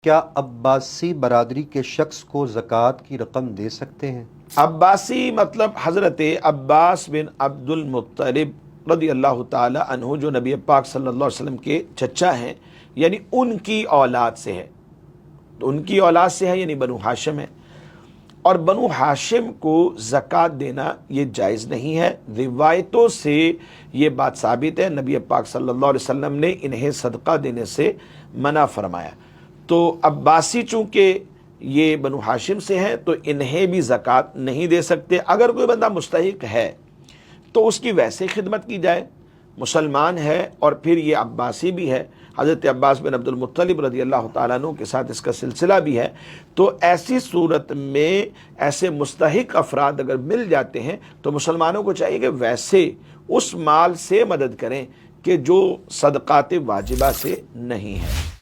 کیا عباسی برادری کے شخص کو زکوٰۃ کی رقم دے سکتے ہیں؟ عباسی مطلب حضرت عباس بن عبد المطلب رضی اللہ تعالی عنہ، جو نبی پاک صلی اللہ علیہ وسلم کے چچا ہیں، یعنی ان کی اولاد سے ہے. تو ان کی اولاد سے ہے یعنی بنو ہاشم ہے، اور بنو ہاشم کو زکوٰۃ دینا یہ جائز نہیں ہے. روایتوں سے یہ بات ثابت ہے، نبی پاک صلی اللہ علیہ وسلم نے انہیں صدقہ دینے سے منع فرمایا. تو عباسی چونکہ یہ بنو ہاشم سے ہیں تو انہیں بھی زکوٰۃ نہیں دے سکتے. اگر کوئی بندہ مستحق ہے تو اس کی ویسے خدمت کی جائے، مسلمان ہے اور پھر یہ عباسی بھی ہے، حضرت عباس بن عبد المطلب رضی اللہ تعالیٰ عنہ کے ساتھ اس کا سلسلہ بھی ہے. تو ایسی صورت میں ایسے مستحق افراد اگر مل جاتے ہیں تو مسلمانوں کو چاہیے کہ ویسے اس مال سے مدد کریں کہ جو صدقات واجبہ سے نہیں ہے.